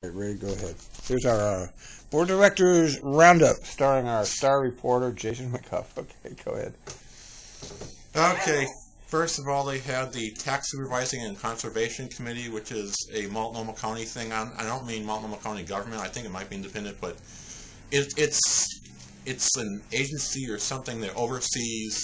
Right, Ray, go ahead. Here's our Board of Directors Roundup, starring our star reporter, Jason McCuff. Okay, go ahead. Okay, first of all, they had the Tax Supervising and Conservation Committee, which is a Multnomah County thing. I don't mean Multnomah County government. I think it might be independent, but it's an agency or something that oversees.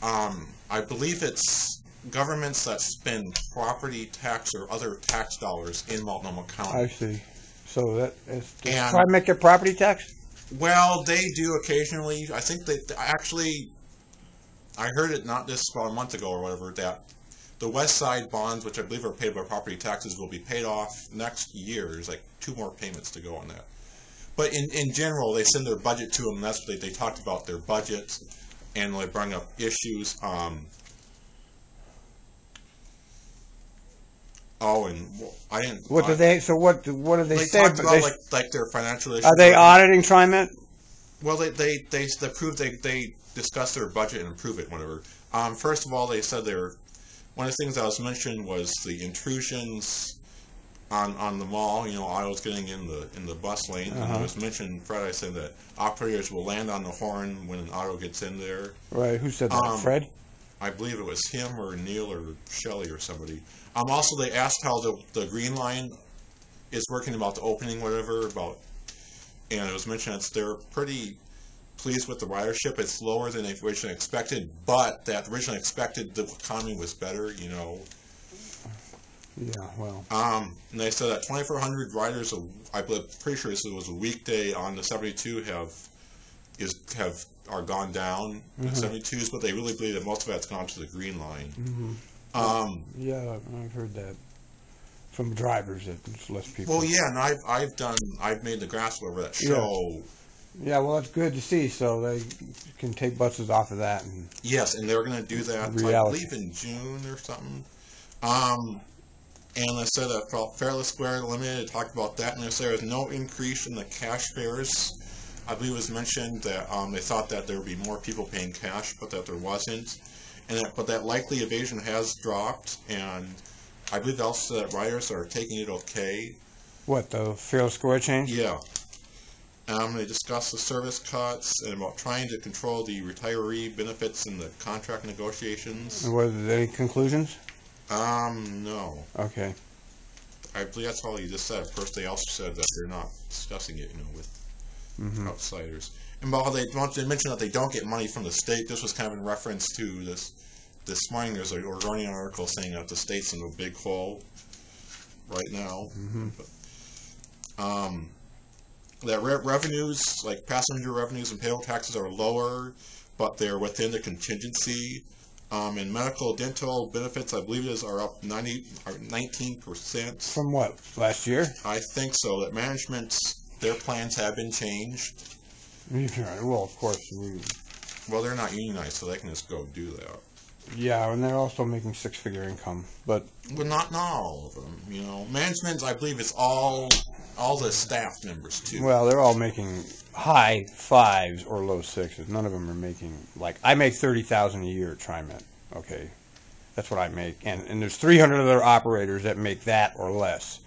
I believe it's governments that spend property tax or other tax dollars in Multnomah County. I see. So that is. Does TriMet get property tax? Well, they do occasionally. I think they actually. I heard it not this about a month ago or whatever that the West Side bonds, which I believe are paid by property taxes, will be paid off next year. There's like 2 more payments to go on that. But in general, they send their budget to them. And that's what they talked about their budget, and they bring up issues. Oh, and I didn't. What do they? So what do they say? They talked about like their financial issues. Are they auditing TriMet? Well, they discuss their budget and improve it, whatever. First of all, they said one of the things that was mentioned was the intrusions on the mall. You know, autos getting in the bus lane. And it was mentioned Friday. Said that operators will land on the horn when an auto gets in there. Right. Who said that? Fred? I believe it was him or Neil or Shelley or somebody. Also, they asked how the Green Line is working about the opening, whatever, and it was mentioned that they're pretty pleased with the ridership. It's lower than they originally expected, but that originally expected the economy was better, you know. Yeah, well. And they said that 2,400 riders, I believe, pretty sure this was a weekday on the 72 are gone down. The 72s, but they really believe that most of that's gone to the Green Line. Yeah, I've heard that from drivers that it's less people. Well, yeah, and I've made the grass over that show. Yeah, well, that's good to see. So they can take buses off of that. And yes, and they're going to do that, I believe, in June or something. And they said that Fairless Square Limited talked about that, and they said there was no increase in the cash fares. I believe it was mentioned that they thought that there would be more people paying cash, but that there wasn't. But that likely evasion has dropped, and I believe also that riders are taking it okay. What, the Fairless Square change? Yeah. They discussed the service cuts and about trying to control the retiree benefits in the contract negotiations. And were there any conclusions? No. Okay. I believe that's all you just said. Of course, they also said that they're not discussing it, with outsiders. And while they mention that they don't get money from the state, this was kind of in reference to this morning. There's a Oregonian article saying that the state's in a big hole right now. That revenues, like passenger revenues and payroll taxes, are lower, but they're within the contingency. And medical dental benefits, I believe are up 19%. From what, last year? I think so. That their plans have been changed. Well, of course. Well, they're not unionized, so they can just go do that. Yeah, and they're also making 6-figure income, but well, not all of them. You know, management, I believe, is all the staff members too. Well, they're all making high 5s or low 6s. None of them are making I make $30,000 a year at TriMet. Okay, that's what I make, and there's 300 other operators that make that or less.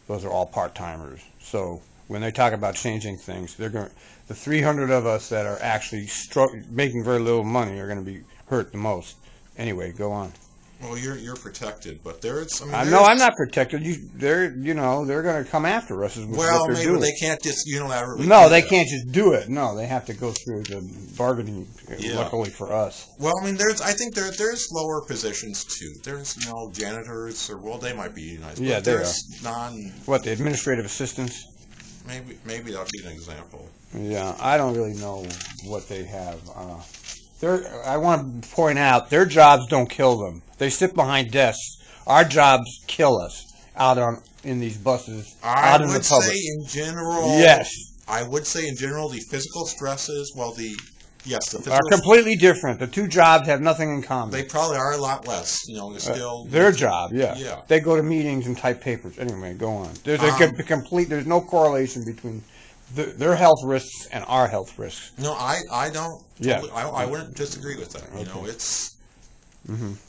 Those are all part-timers. So when they talk about changing things, the 300 of us that are actually making very little money are going to be hurt the most. Anyway, go on. Well, you're protected, but there's. No, I'm not protected. They're going to come after us. Well, maybe they can't just unilaterally. No, they can't just do it. No, they have to go through the bargaining. Yeah. Luckily for us. Well, I think there's lower positions too. There's janitors, or they might be unionized. Yeah, there's What, the administrative assistants? Maybe that'll be an example. Yeah, I don't really know what they have. I want to point out, their jobs don't kill them. They sit behind desks. Our jobs kill us in these buses, out in the public. I would say in general. Yes. I would say in general the physical stresses, the physical are completely different. The two jobs have nothing in common. They probably are a lot less. Still their job. Yeah. They go to meetings and type papers. Anyway, go on. There's There's no correlation between their health risks and our health risks. No, I don't. Yeah. I wouldn't disagree with that. Okay. It's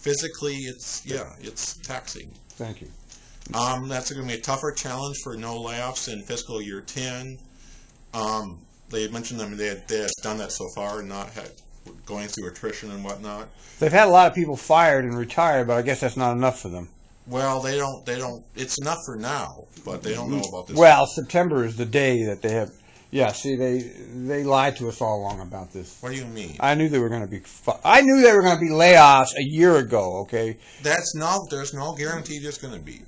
physically, it's taxing. Thank you. That's going to be a tougher challenge for no layoffs in fiscal year 10. They mentioned they had done that so far and not had going through attrition and whatnot. They've had a lot of people fired and retired, but I guess that's not enough for them. Well, they don't. It's enough for now, but they don't know about this. Well, September is the day that they have. Yeah, see, they lied to us all along about this. What do you mean? I knew they were going to be. I knew they were going to be layoffs a year ago. Okay. There's no guarantee there's going to be.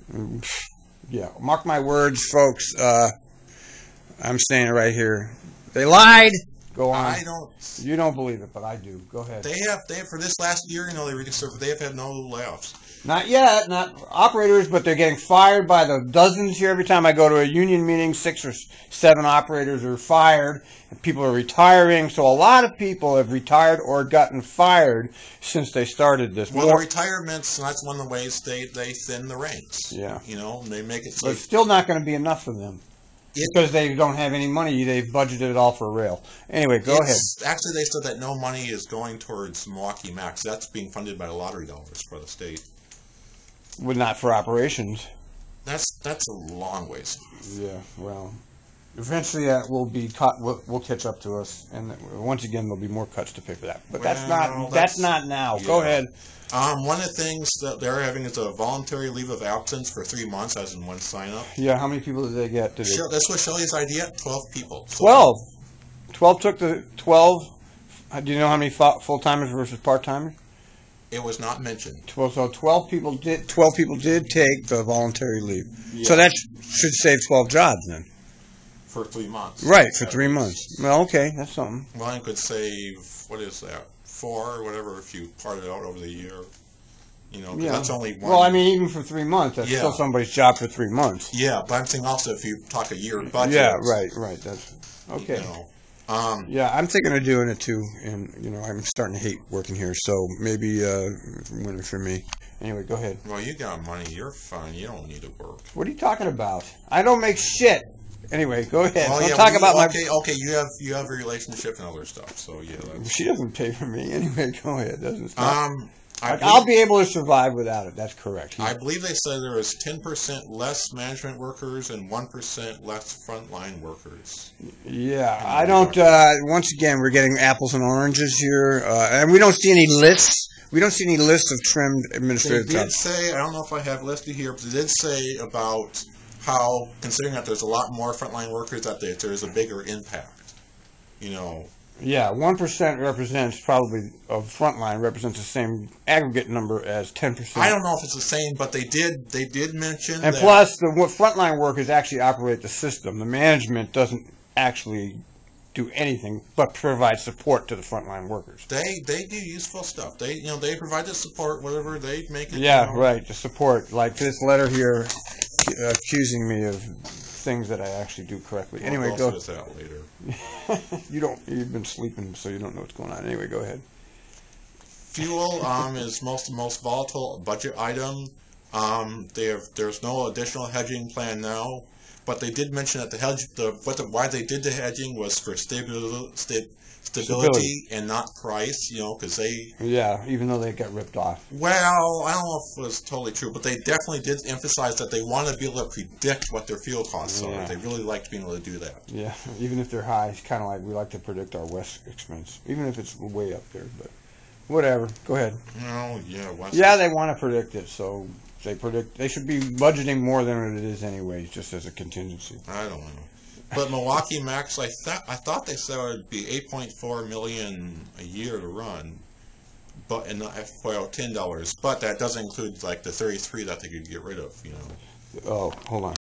Yeah, mark my words, folks. I'm saying it right here. They lied. Go on. I don't. You don't believe it, but I do. Go ahead. They have for this last year. They have had no layoffs. Not yet, not operators, but they're getting fired by the dozens here. Every time I go to a union meeting, 6 or 7 operators are fired, and people are retiring. So a lot of people have retired or gotten fired since they started this. Well, the retirements, that's one of the ways they thin the ranks. Yeah. They make it so. But it's still not going to be enough for them. Because they don't have any money. They've budgeted it all for rail. Anyway, go ahead. Actually, they said that no money is going towards Milwaukee Max. That's being funded by the lottery dollars for the state. Well, not for operations. That's a long ways. Yeah, well, eventually that will be cut. Will catch up to us, and once again there'll be more cuts to pay for that. But that's not now. Yeah. Go ahead. One of the things that they're having is a voluntary leave of absence for 3 months, as in one sign up. Yeah, how many people did they get? That's what Shelley's idea. 12 people. 12. 12 took the 12. Do you know how many full timers versus part timers? It was not mentioned. So 12 people did take the voluntary leave. Yeah. So that should save 12 jobs then. For 3 months. Right, for 3 months. Well, okay, that's something. Well, I could save, what is that, 4 or whatever if you part it out over the year. That's only one. Well, I mean, even for 3 months, that's still somebody's job for 3 months. Yeah, but I'm saying also if you talk a year budget. Yeah, right. That's okay. Yeah, I'm thinking of doing it too, and I'm starting to hate working here, so maybe winter for me. Anyway, go ahead. Well, you got money. You're fine. You don't need to work. What are you talking about? I don't make shit. Anyway, go ahead. Well, Don't talk about my. Okay. You have a relationship and other stuff. So yeah. She doesn't pay for me anyway. Go ahead. Doesn't stop. I'll be able to survive without it. That's correct. I believe they said there was 10% less management workers and 1% less frontline workers. Yeah, I don't. Once again, we're getting apples and oranges here, and we don't see any lists. We don't see any lists of trimmed administrative jobs. They did say, I don't know if I have listed here, but they did say about how, considering that there's a lot more frontline workers, that there's a bigger impact. Yeah, 1% represents probably of frontline represents the same aggregate number as 10%. I don't know if it's the same, but they did mention. And plus, the frontline workers actually operate the system. The management doesn't actually do anything but provide support to the frontline workers. They do useful stuff. They provide the support, whatever they make it. Yeah, right. The support, like this letter here, accusing me of things that I actually do correctly. Well, anyway, go. This out later. You've been sleeping, so you don't know what's going on. Anyway, go ahead. Fuel is most volatile budget item. There's no additional hedging plan now, but they did mention that why they did the hedging was for stability and not price, because they... Yeah, even though they got ripped off. Well, I don't know if it was totally true, but they definitely did emphasize that they want to be able to predict what their fuel costs are. They really liked being able to do that. Yeah, even if they're high, it's kind of like we like to predict our West expense, even if it's way up there, but whatever. Go ahead. No, yeah, West. Yeah, they want to predict it, so they should be budgeting more than it is anyway, just as a contingency. I don't know. But Milwaukee Max, I thought they said it would be $8.4 million a year to run, but and $10. But that doesn't include like the 33 that they could get rid of. Oh, hold on.